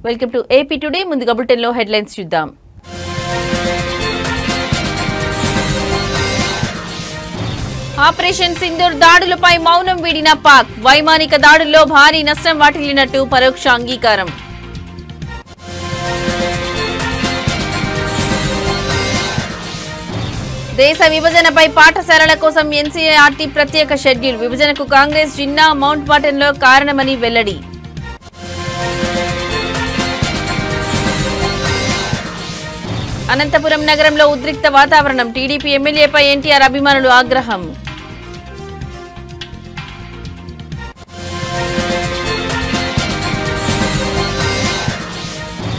Welcome to AP today. ముందుగా బులెటిన్లో headlines చూద్దాం. ఆపరేషన్ సింధూర్ దాడులపై మౌనం వీడిన పాక్. వైమానిక దాడుల్లో భారీ నష్టం వాటిల్లినట్టు పరోక్ష అంగీకారం. దేశ విభజనపై పాఠశాలల కోసం ఎన్సీఆర్టీ ప్రత్యేక షెడ్యూల్. విభజనకు కాంగ్రెస్ జిన్నా మౌంట్ బాటన్లో కారణమని వెల్లడి. అనంతపురం నగరంలో ఉద్రిక్త వాతావరణం. టీడీపీ ఎమ్మెల్యేపై ఎన్టీఆర్ అభిమానులు ఆగ్రహం.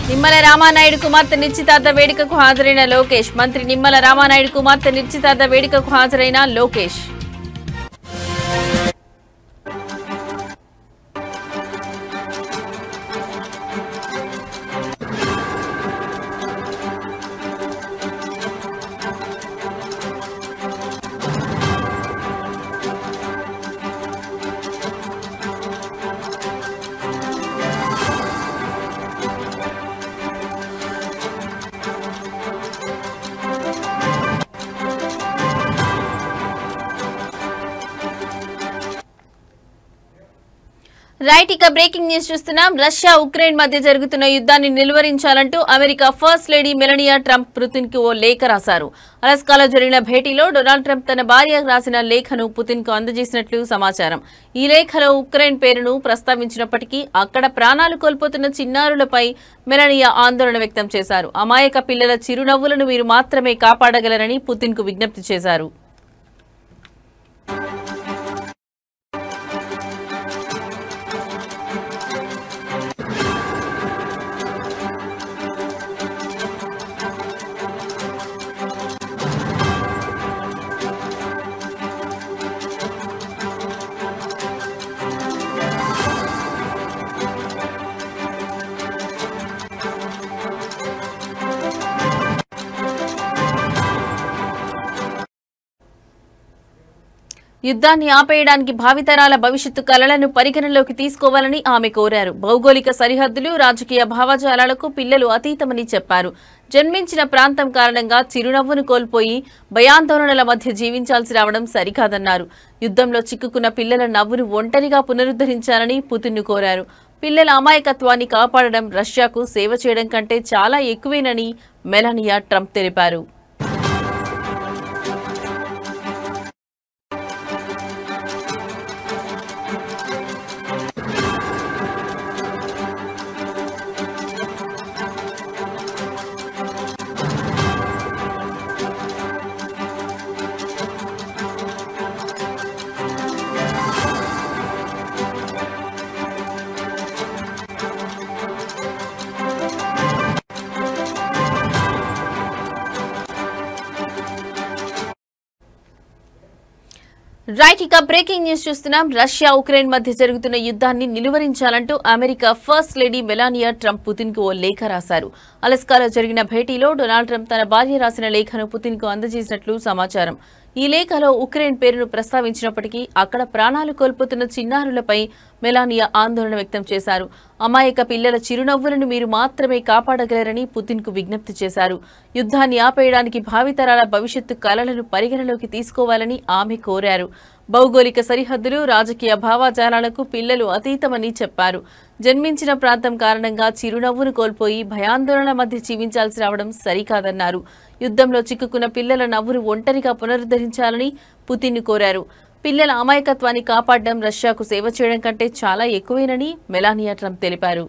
నిమ్మల రామానాయుడు కుమార్తె నిశ్చితార్థ వేడుకకు హాజరైన లోకేష్. మంత్రి నిమ్మల రామానాయుడు కుమార్తె నిశ్చితార్థ వేడుకకు హాజరైన లోకేష్. రైట్, ఇక బ్రేకింగ్ న్యూస్ చూస్తున్నాం. రష్యా ఉక్రెయిన్ మధ్య జరుగుతున్న యుద్ధాన్ని నిలువరించాలంటూ America first lady Melania Trump Putin కు ఓ లేఖ రాశారు. అలస్కాలో జరిగిన భేటీలో డొనాల్డ్ ట్రంప్ తన భార్య రాసిన లేఖను పుతిన్ కు అందజేసినట్లు సమాచారం. ఈ లేఖలో ఉక్రెయిన్ పేరును ప్రస్తావించినప్పటికీ అక్కడ ప్రాణాలు కోల్పోతున్న చిన్నారులపై మెలనియా ఆందోళన వ్యక్తం చేశారు. అమాయక పిల్లల చిరునవ్వులను మీరు మాత్రమే కాపాడగలరని పుతిన్ కు విజ్ఞప్తి చేశారు. యుద్ధాన్ని ఆపేయడానికి భావితరాల భవిష్యత్తు కలలను పరిగణలోకి తీసుకోవాలని ఆమె కోరారు. భౌగోళిక సరిహద్దులు, రాజకీయ భావజాలాలకు పిల్లలు అతీతమని చెప్పారు. జన్మించిన ప్రాంతం కారణంగా చిరునవ్వును కోల్పోయి భయాందోళనల మధ్య జీవించాల్సి రావడం సరికాదన్నారు. యుద్ధంలో చిక్కుకున్న పిల్లల నవ్వును ఒంటరిగా పునరుద్ధరించాలని పుతిన్ను కోరారు. పిల్లల అమాయకత్వాన్ని కాపాడడం రష్యాకు సేవ చేయడం కంటే చాలా ఎక్కువేనని మెలానియా ట్రంప్ తెలిపారు. రైట్, ఇక బ్రేకింగ్ న్యూస్ చూస్తున్నాం. రష్యా ఉక్రెయిన్ మధ్య జరుగుతున్న యుద్ధాన్ని నిలువరించాలంటూ America first lady Melania Trump Putin కు ఓ లేఖ రాశారు. అలస్కాలో జరిగిన భేటీలో డొనాల్డ్ ట్రంప్ తన భార్య రాసిన లేఖను పుతిన్ కు అందజేసినట్లు సమాచారం. ఈ లేఖలో ఉక్రెయిన్ పేరును ప్రస్తావించినప్పటికీ అక్కడ ప్రాణాలు కోల్పోతున్న చిన్నారులపై మెలానియా ఆందోళన వ్యక్తం చేశారు. అమాయక పిల్లల చిరునవ్వులను మీరు మాత్రమే కాపాడగలరని పుతిన్ కు విజ్ఞప్తి చేశారు. యుద్ధాన్ని ఆపేయడానికి భావితరాల భవిష్యత్తు కలలను పరిగణలోకి తీసుకోవాలని ఆమె కోరారు. భౌగోళిక సరిహద్దులు, రాజకీయ భావజాలాలకు పిల్లలు అతీతమని చెప్పారు. జన్మించిన ప్రాంతం కారణంగా చిరునవ్వును కోల్పోయి భయాందోళన మధ్య జీవించాల్సి రావడం సరికాదన్నారు. యుద్ధంలో చిక్కుకున్న పిల్లల నవ్వును ఒంటరిగా పునరుద్ధరించాలని పుతిన్ కోరారు. పిల్లల అమాయకత్వాన్ని కాపాడడం రష్యాకు సేవ చేయడం కంటే చాలా ఎక్కువేనని మెలానియా ట్రంప్ తెలిపారు.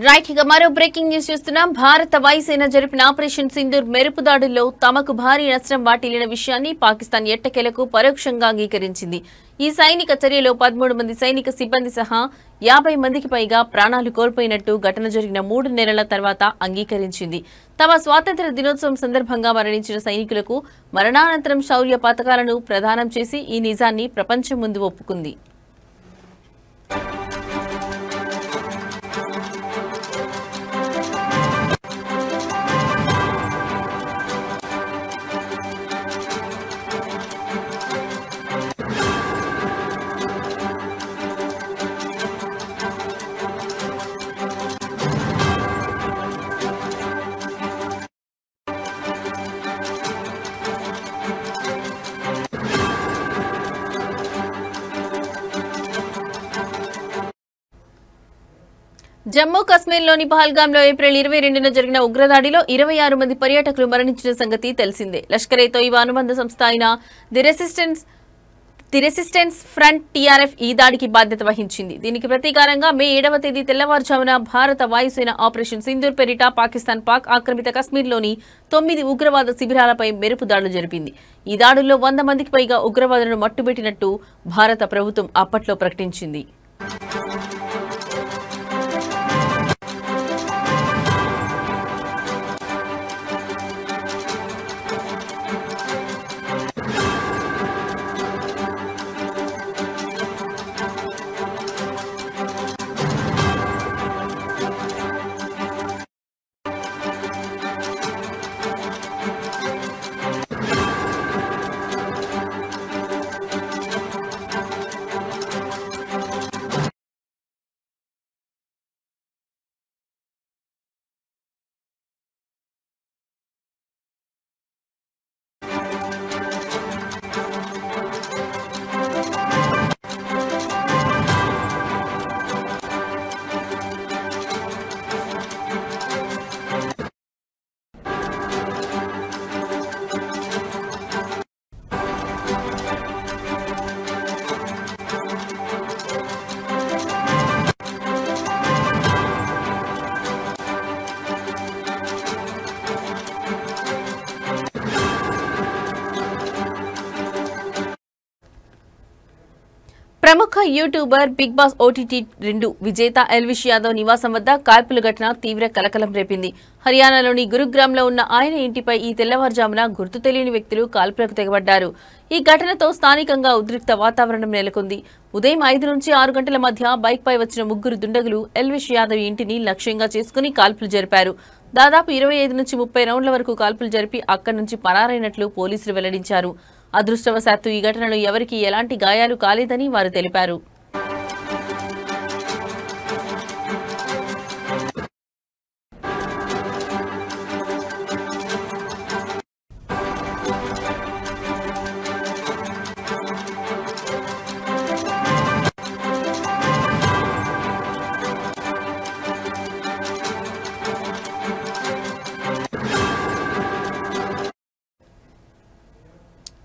రైట్ ఇక మరో బ్రేకింగ్ న్యూస్ చూస్తున్నాం. భారత వాయుసేన జరిపిన ఆపరేషన్ సింధూర్ మెరుపు దాడుల్లో తమకు భారీ నష్టం వాటిల్లిన విషయాన్ని పాకిస్తాన్ ఎట్టకేలకు పరోక్షంగా అంగీకరించింది. ఈ సైనిక చర్యలో 13 మంది సైనిక సిబ్బంది సహా 50 మందికి పైగా ప్రాణాలు కోల్పోయినట్టు ఘటన జరిగిన 3 నెలల తర్వాత అంగీకరించింది. తమ స్వాతంత్ర్య దినోత్సవం సందర్భంగా మరణించిన సైనికులకు మరణానంతరం శౌర్య పతకాలను ప్రదానం చేసి ఈ నిజాన్ని ప్రపంచం ముందు ఒప్పుకుంది. జమ్మూ కశ్మీర్లోని పహల్గాంలో ఏప్రిల్ 22న జరిగిన ఉగ్రదాడిలో 26 మంది పర్యాటకులు మరణించిన సంగతి తెలిసిందే. లష్కర్-ఏ తోయిబా అనుబంధ సంస్థ అయిన ది రెసిస్టెన్స్ ఫ్రంట్ టీఆర్ఎఫ్ ఈ దాడికి బాధ్యత వహించింది. దీనికి ప్రతీకారంగా మే 7వ తేదీ తెల్లవారుజామున భారత వాయుసేన ఆపరేషన్ సింధూర్ పేరిట పాకిస్తాన్ ఆక్రమిత కశ్మీర్లోని 9 ఉగ్రవాద శిబిరాలపై మెరుపు దాడులు జరిపింది. ఈ దాడుల్లో 100 మందికి పైగా ఉగ్రవాదులను మట్టుబెట్టినట్టు భారత ప్రభుత్వం అప్పట్లో ప్రకటించింది. ప్రముఖ యూట్యూబర్ బిగ్ బాస్ ఓటీటీ 2 విజేత ఎల్విష్ యాదవ్ నివాసం వద్ద కాల్పుల ఘటన తీవ్ర కలకలం రేపింది. హర్యానాలోని గురుగ్రామ్లో ఉన్న ఆయన ఇంటిపై ఈ తెల్లవారుజామున గుర్తు తెలియని వ్యక్తులు కాల్పులకు తెగబడ్డారు. ఈ ఘటనతో స్థానికంగా ఉద్రిక్త వాతావరణం నెలకొంది. ఉదయం 5 నుంచి 6 గంటల మధ్య బైక్పై వచ్చిన 3 దుండగులు ఎల్విష్ యాదవ్ ఇంటిని లక్ష్యంగా చేసుకుని కాల్పులు జరిపారు. దాదాపు 25 నుంచి 30 రౌండ్ల వరకు కాల్పులు జరిపి అక్కడి నుంచి పరారైనట్లు పోలీసులు వెల్లడించారు. అదృష్టవశాత్తు ఈ ఘటనలో ఎవరికీ ఎలాంటి గాయాలు కాలేదని వారు తెలిపారు.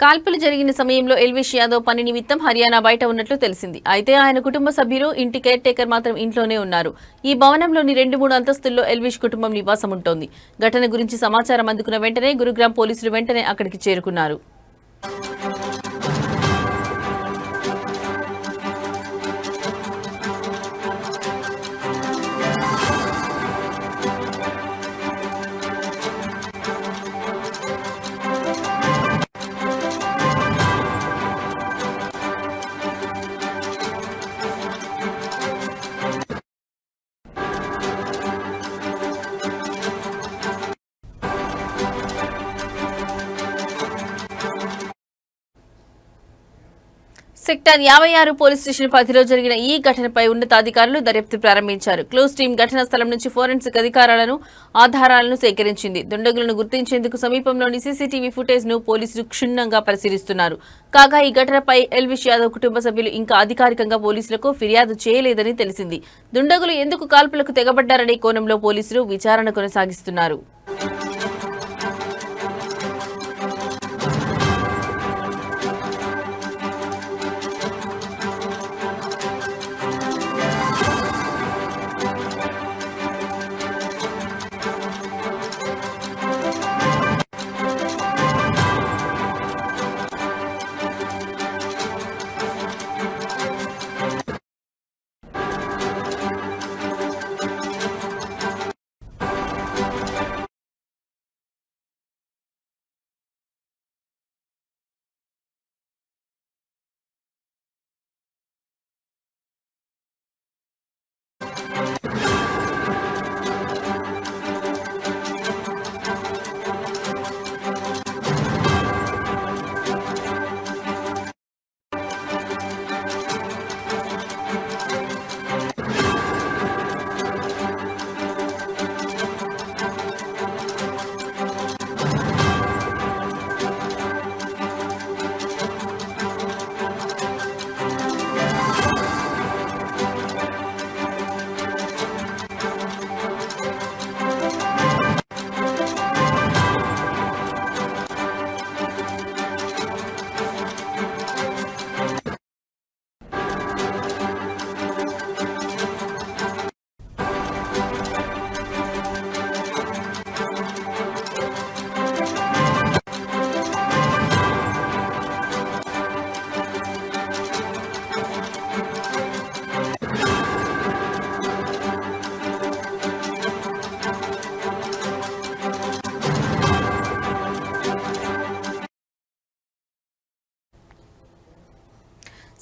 కాల్పులు జరిగిన సమయంలో ఎల్విష్ యాదవ్ పని నిమిత్తం హర్యానా బయట ఉన్నట్లు తెలిసింది. అయితే ఆయన కుటుంబ సభ్యులు, ఇంటి కేర్ టేకర్ మాత్రం ఇంట్లోనే ఉన్నారు. ఈ భవనంలోని 2-3 అంతస్తుల్లో ఎల్విష్ కుటుంబం నివాసం ఉంటోంది. ఘటన గురించి సమాచారం అందుకున్న వెంటనే గురుగ్రామ్ పోలీసులు వెంటనే అక్కడికి చేరుకున్నారు. సెక్టార్ 56 పోలీస్ స్టేషన్ పరిధిలో జరిగిన ఈ ఘటనపై ఉన్నతాధికారులు దర్యాప్తు ప్రారంభించారు. క్లోజ్ టీం ఘటనా స్థలం నుంచి ఫోరెన్సిక్ ఆధారాలను సేకరించింది. దుండగులను గుర్తించేందుకు సమీపంలోని సీసీటీవీ ఫుటేజ్ ను పోలీసులు క్షుణ్ణంగా పరిశీలిస్తున్నారు. కాగా ఈ ఘటనపై ఎల్విష్ యాదవ్ కుటుంబ సభ్యులు ఇంకా అధికారికంగా పోలీసులకు ఫిర్యాదు చేయలేదని తెలిసింది. దుండగులు ఎందుకు కాల్పులకు తెగబడ్డారనే కోణంలో పోలీసులు విచారణ కొనసాగిస్తున్నారు.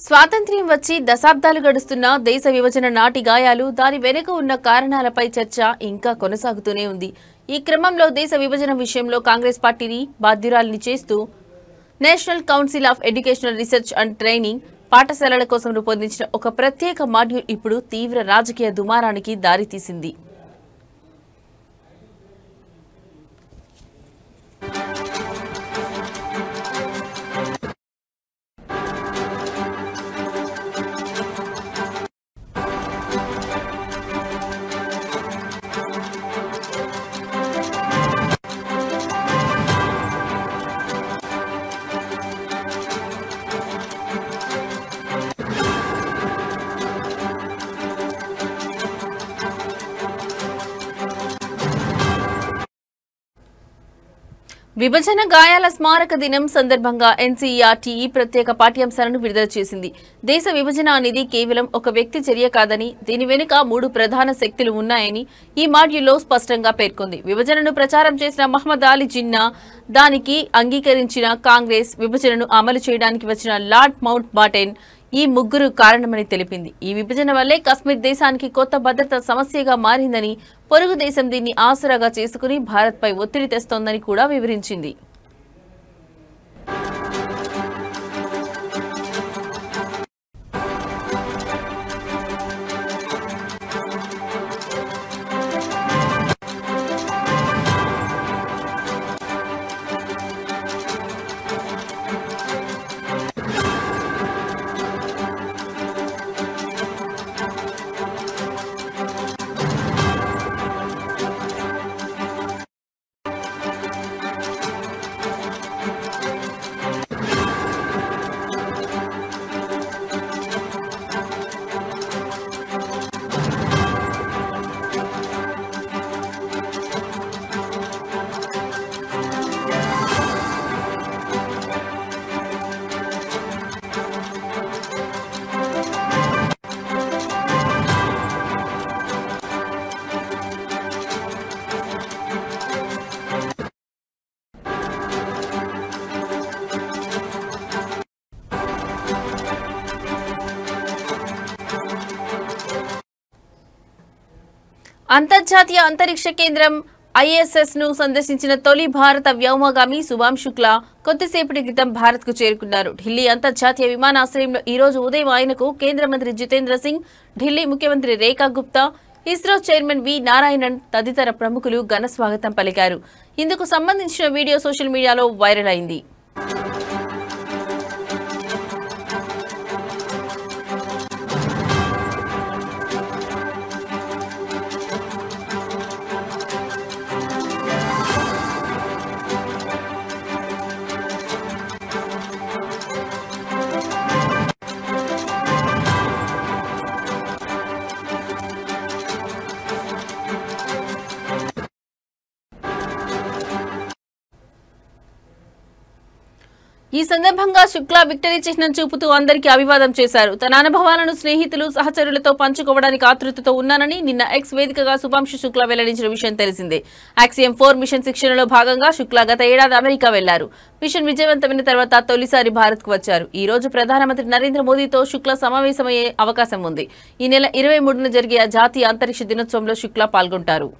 స్వాతంత్ర్యం వచ్చి దశాబ్దాలు గడుస్తున్న దేశ విభజన నాటి గాయాలు, దాని వెనుక ఉన్న కారణాలపై చర్చ ఇంకా కొనసాగుతూనే ఉంది. ఈ క్రమంలో దేశ విభజన విషయంలో కాంగ్రెస్ పార్టీని బాధ్యురాలిని చేస్తూ national council of educational research and training పాఠశాలల కోసం రూపొందించిన ఒక ప్రత్యేక మాడ్యూల్ ఇప్పుడు తీవ్ర రాజకీయ దుమారానికి దారితీసింది. విభజన గాయాల స్మారక దినం సందర్భంగా ఎన్సీఈఆర్టీ ప్రత్యేక పాఠ్యాంశాలను విడుదల చేసింది. దేశ విభజన అనేది కేవలం ఒక వ్యక్తి చర్య కాదని, దీని వెనుక 3 ప్రధాన శక్తులు ఉన్నాయని ఈ మాడ్యూల్లో స్పష్టంగా పేర్కొంది. విభజనను ప్రచారం చేసిన మహ్మద్ అలీ జిన్నా, దానికి అంగీకరించిన కాంగ్రెస్, విభజనను అమలు చేయడానికి వచ్చిన లార్డ్ మౌంట్ బాటెన్ ఈ ముగ్గురు కారణమని తెలిపింది. ఈ విభజన వల్లే కశ్మీర్ దేశానికి కొత్త భద్రతా సమస్యగా మారిందని, పొరుగు దేశం దీన్ని ఆసరాగా చేసుకుని భారత్పై ఒత్తిడి తెస్తోందని కూడా వివరించింది. అంతర్జాతీయ అంతరిక్ష కేంద్రం ISS ను సందర్శించిన తొలి భారత వ్యోమగామి శుభాం శుక్లా కొద్దిసేపటి క్రితం భారత్ కు చేరుకున్నారు. ఢిల్లీ అంతర్జాతీయ విమానాశ్రయంలో ఈ రోజు ఉదయం ఆయనకు కేంద్ర మంత్రి జితేంద్ర సింగ్, ఢిల్లీ ముఖ్యమంత్రి రేఖా గుప్తా, ఇస్రో చైర్మన్ వి నారాయణన్ తదితర ప్రముఖులు ఘన స్వాగతం పలికారు. ఇందుకు సంబంధించిన వీడియో సోషల్ మీడియాలో వైరల్ అయింది. ఈ సందర్భంగా శుక్లా విక్టరీ చిహ్నం చూపుతూ అందరికీ అభివాదం చేశారు. తన అనుభవాలను స్నేహితులు, సహచరులతో పంచుకోవడానికి ఆతృతతో ఉన్నానని నిన్న ఎక్స్ వేదికగా శుభాంశు శుక్లా వెల్లడించిన విషయం తెలిసిందే. యాక్సియం 4 మిషన్ శిక్షణలో భాగంగా శుక్లా గత ఏడాది అమెరికా వెళ్లారు. మిషన్ విజయవంతమైన తర్వాత తొలిసారి భారత్ కు వచ్చారు. ఈ రోజు ప్రధానమంత్రి నరేంద్ర మోదీతో శుక్లా సమావేశమయ్యే అవకాశం ఉంది. ఈ నెల 23న జరిగే జాతీయ అంతరిక్ష దినోత్సవంలో శుక్లా పాల్గొంటారు.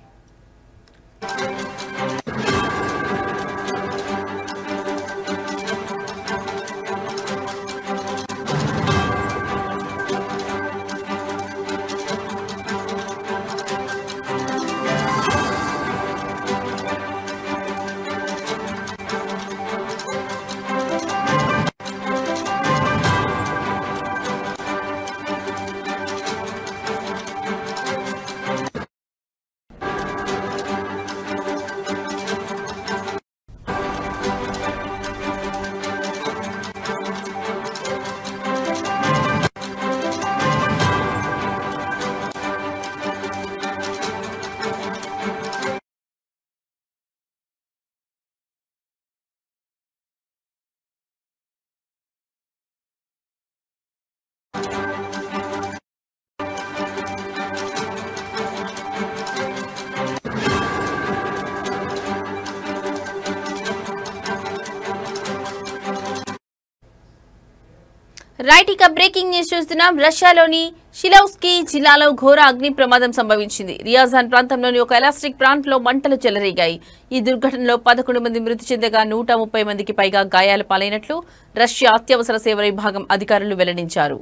రైట్ ఇక బ్రేకింగ్ న్యూస్ చూస్తున్నాం. రష్యాలోని షిలౌస్కీ జిల్లాలో ఘోర అగ్ని ప్రమాదం సంభవించింది. రియాజాన్ ప్రాంతంలోని ఒక ఎలాస్టిక్ ప్లాంట్ లో మంటలు చెలరేగాయి. ఈ దుర్ఘటనలో 11 మంది మృతి చెందగా 130 మందికి పైగా గాయాల పాలైనట్లు రష్యా అత్యవసర సేవల విభాగం అధికారులు వెల్లడించారు.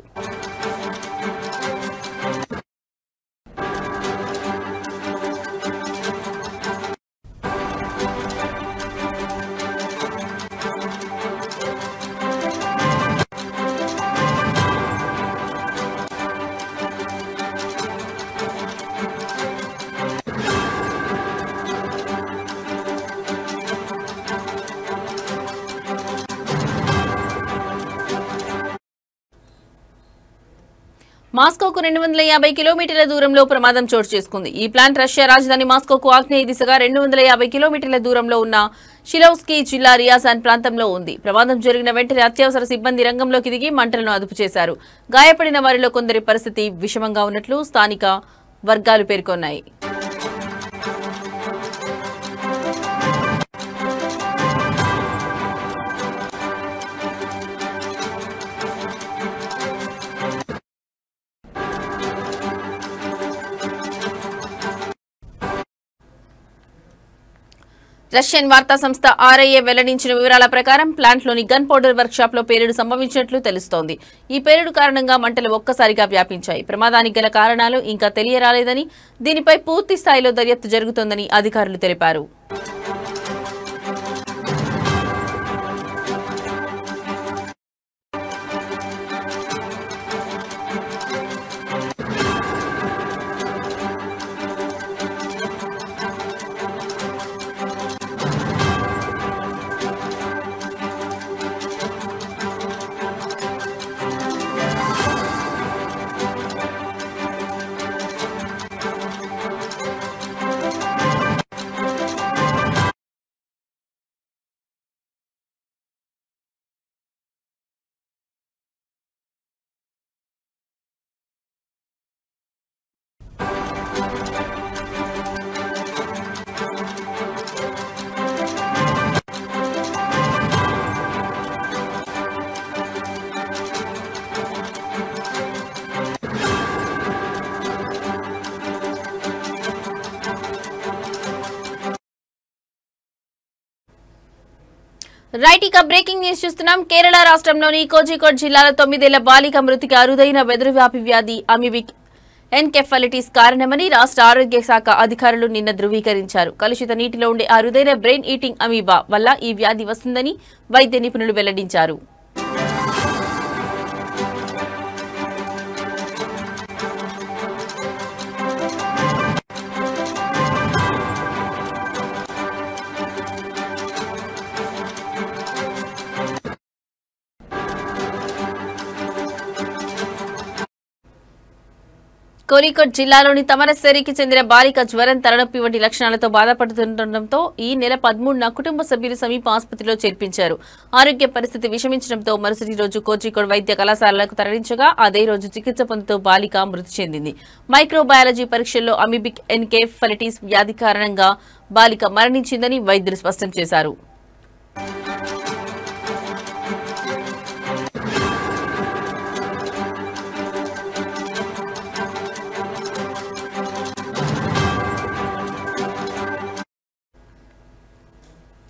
మాస్కోకు 250 కిలోమీటర్ల దూరంలో ప్రమాదం చోటు చేసుకుంది. ఈ ప్లాంట్ రష్యా రాజధాని మాస్కోకు ఆగ్నేయ దిశగా 250 కిలోమీటర్ల దూరంలో ఉన్న షిలౌస్కీ జిల్లా రియాజాన్ ప్రాంతంలో ఉంది. ప్రమాదం జరిగిన వెంటనే అత్యవసర సిబ్బంది రంగంలోకి దిగి మంటలను అదుపు చేశారు. గాయపడిన వారిలో కొందరి పరిస్థితి విషమంగా ఉన్నట్లు స్థానిక వర్గాలు పేర్కొన్నాయి. రష్యన్ వార్తా సంస్థ ఆర్ఐఏ వెల్లడించిన వివరాల ప్రకారం ప్లాంట్లోని గన్ పౌడర్ వర్క్ షాప్ లో పేలుడు సంభవించినట్లు తెలుస్తోంది. ఈ పేలుడు కారణంగా మంటలు ఒక్కసారిగా వ్యాపించాయి. ప్రమాదానికి గల కారణాలు ఇంకా తెలియరాలేదని, దీనిపై పూర్తి స్థాయిలో దర్యాప్తు జరుగుతోందని అధికారులు తెలిపారు. రైట్ ఇక బ్రేకింగ్ న్యూస్ చూస్తున్నాం. కేరళ రాష్ట్రంలోని కోజికోడ్ జిల్లాలో 9 ఏళ్ల బాలిక మృతికి అరుదైన వెదురువ్యాపి వ్యాధి అమీబిక్ ఎన్కెఫాలిటిస్ కారణమని రాష్ట్ర ఆరోగ్య శాఖ అధికారులు నిన్న ధృవీకరించారు. కలుషిత నీటిలో ఉండే అరుదైన బ్రెయిన్ ఈటింగ్ అమీబా వల్ల ఈ వ్యాధి వస్తుందని వైద్య నిపుణులు వెల్లడించారు. కోరికోడ్ జిల్లాలోని తమరసేరికి చెందిన బాలిక జ్వరం, తలనొప్పి వంటి లక్షణాలతో బాధపడుతుండటంతో ఈ నెల 13న కుటుంబ సభ్యులు సమీప ఆసుపత్రిలో చేర్పించారు. ఆరోగ్య పరిస్థితి విషమించడంతో మరుసటి రోజు కోజికోడ్ వైద్య కళాశాలకు తరలించగా అదే రోజు చికిత్స పొందుతూ బాలిక మృతి చెందింది. మైక్రోబయాలజీ పరీక్షల్లో అమీబిక్ ఎన్కెఫాలిటిస్ వ్యాధి కారణంగా బాలిక మరణించిందని వైద్యులు స్పష్టం చేశారు.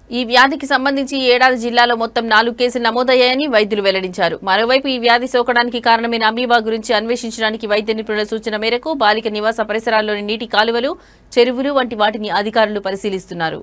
ఈ వ్యాధికి సంబంధించి ఈ ఏడాది జిల్లాలో మొత్తం 4 కేసులు నమోదయ్యాయని వైద్యులు వెల్లడించారు. మరోవైపు ఈ వ్యాధి సోకడానికి కారణమైన అమీబా గురించి అన్వేషించడానికి వైద్య నిపుణుల సూచన మేరకు బాలిక నివాస పరిసరాల్లోని నీటి కాలువలు, చెరువులు వంటి వాటిని అధికారులు పరిశీలిస్తున్నారు.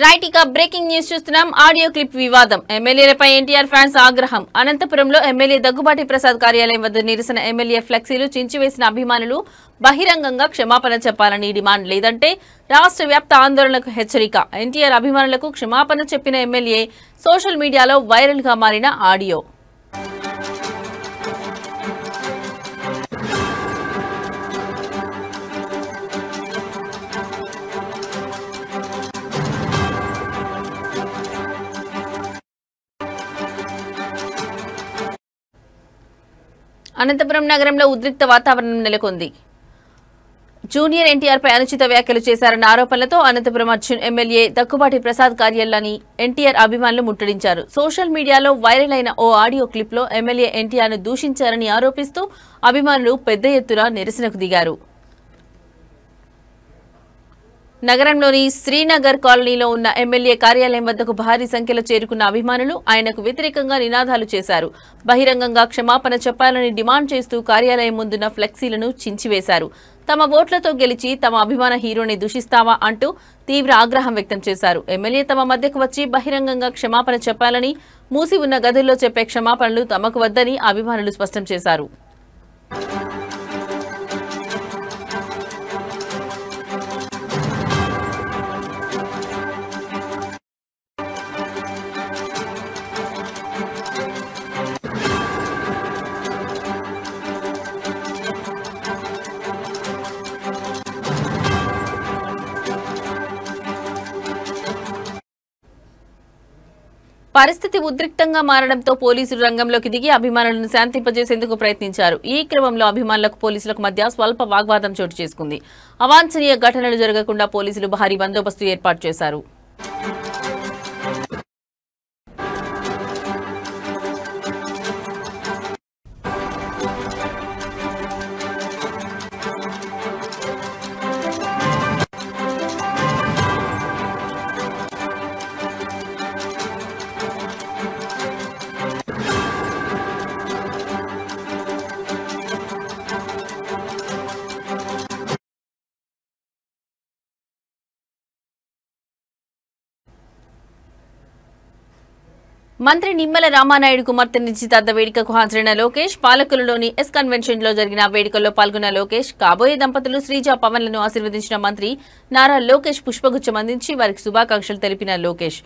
రైట్ ఇక బ్రేకింగ్ న్యూస్ చూస్తున్నాం. ఆడియో క్లిప్ వివాదం. ఎమ్మెల్యేలపై ఎన్టీఆర్ ఫ్యాన్స్ ఆగ్రహం. అనంతపురంలో ఎమ్మెల్యే దగ్గుబాటి ప్రసాద్ కార్యాలయం వద్ద నిరసన. ఎమ్మెల్యే ఫ్లెక్సీలు చించివేసిన అభిమానులు బహిరంగంగా క్షమాపణ చెప్పాలని డిమాండ్. లేదంటే రాష్ట్ర వ్యాప్త ఆందోళనకు హెచ్చరిక. ఎన్టీఆర్ అభిమానులకు క్షమాపణ చెప్పిన ఎమ్మెల్యే. సోషల్ మీడియాలో వైరల్ గా మారిన ఆడియో. అనంతపురం నగరంలో ఉద్రిక్త వాతావరణం నెలకొంది. జూనియర్ ఎన్టీఆర్ పై అనుచిత వ్యాఖ్యలు చేశారన్న ఆరోపణలతో అనంతపురం అర్జున్ ఎమ్మెల్యే దగ్గుబాటి ప్రసాద్ కార్యాలయాన్ని ఎన్టీఆర్ అభిమానులు ముట్టడించారు. సోషల్ మీడియాలో వైరల్ అయిన ఓ ఆడియో క్లిప్ లో ఎమ్మెల్యే ఎన్టీఆర్ ను దూషించారని ఆరోపిస్తూ అభిమానులు పెద్ద ఎత్తున నిరసనకు దిగారు. నగరంలోని శ్రీనగర్ కాలనీలో ఉన్న ఎమ్మెల్యే కార్యాలయం వద్దకు భారీ సంఖ్యలో చేరుకున్న అభిమానులు ఆయనకు వ్యతిరేకంగా నినాదాలు చేశారు. బహిరంగంగా క్షమాపణ చెప్పాలని డిమాండ్ చేస్తూ కార్యాలయం ముందున్న ఫ్లెక్సీలను చించివేశారు. తమ ఓట్లతో గెలిచి తమ అభిమాన హీరోని దూషిస్తావా అంటూ తీవ్ర ఆగ్రహం వ్యక్తం చేశారు. ఎమ్మెల్యే తమ మధ్యకు వచ్చి బహిరంగంగా క్షమాపణ చెప్పాలని, మూసి ఉన్న గదుల్లో చెప్పే క్షమాపణలు తమకు వద్దని అభిమానులు స్పష్టం చేశారు. పరిస్థితి ఉద్రిక్తంగా మారడంతో పోలీసులు రంగంలోకి దిగి అభిమానులను శాంతింపజేసేందుకు ప్రయత్నించారు. ఈ క్రమంలో అభిమానులకు పోలీసులకు మధ్య స్వల్ప వాగ్వాదం చోటు చేసుకుంది. అవాంఛనీయ ఘటనలు జరగకుండా పోలీసులు భారీ బందోబస్తు ఏర్పాటు చేశారు. మంత్రి నిమ్మల రామానాయుడు కుమార్తె నిశ్చితార్థ వేడుకకు హాజరైన లోకేష్. పాలకులలోని ఎస్ కన్వెన్షన్ లో జరిగిన వేడుకల్లో పాల్గొన్న లోకేష్. కాబోయే దంపతులు శ్రీజ పవన్లను ఆశీర్వదించిన మంత్రి నారా లోకేష్ పుష్పగుచ్చం అందించి వారికి శుభాకాంక్షలు తెలిపిన లోకేష్.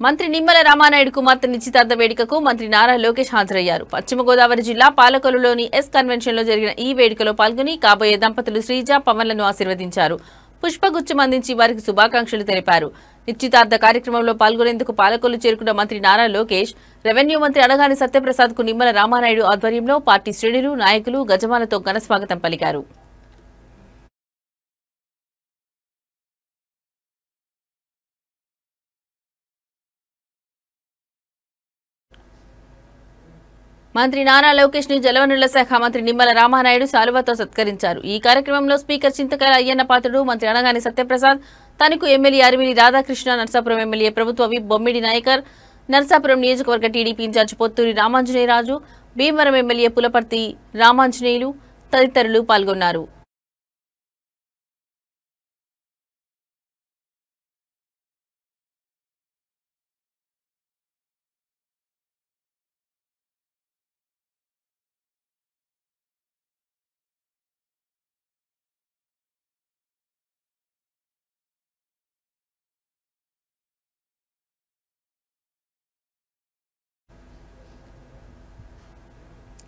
మంత్రి నిమ్మల రామానాయుడు కుమార్తె నిశ్చితార్థ వేడుకకు మంత్రి నారా లోకేష్ హాజరయ్యారు. పశ్చిమ గోదావరి జిల్లా పాలకొల్లులోని ఎస్ కన్వెన్షన్ లో జరిగిన ఈ వేడుకలో పాల్గొని కాబోయే దంపతులు శ్రీజ పవన్లను ఆశీర్వదించారు. పుష్పగుచ్చం అందించి వారికి శుభాకాంక్షలు తెలిపారు. నిశ్చితార్థ కార్యక్రమంలో పాల్గొనేందుకు పాలకొల్లు చేరుకున్న మంత్రి నారా లోకేష్ రెవెన్యూ మంత్రి అడగాని సత్యప్రసాద్ కు నిమ్మల రామానాయుడు ఆధ్వర్యంలో పార్టీ శ్రేణులు, నాయకులు గజమాలతో ఘనస్వాగతం పలికారు. మంత్రి నారా లోకేష్ ని జలవనరుల శాఖ మంత్రి నిమ్మల రామానాయుడు శాలువాతో సత్కరించారు. ఈ కార్యక్రమంలో స్పీకర్ చింతకాయల అయ్యన్న పాత్రుడు, మంత్రి అనగాని సత్యప్రసాద్, తణుకు ఎమ్మెల్యే అరిమిలి రాధాకృష్ణ, నర్సాపురం ఎమ్మెల్యే ప్రభుత్వ విప్ బొమ్మిడి నాయకర్, నర్సాపురం నియోజకవర్గ TDP incharge Pothuri Ramanjaneyaraju, Bhimavaram MLA Pulaparthi Ramanjaneyulu తదితరులు పాల్గొన్నారు.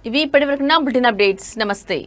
ఇవి ఇప్పటివరకు నా బులెటిన్ అప్డేట్స్. నమస్తే.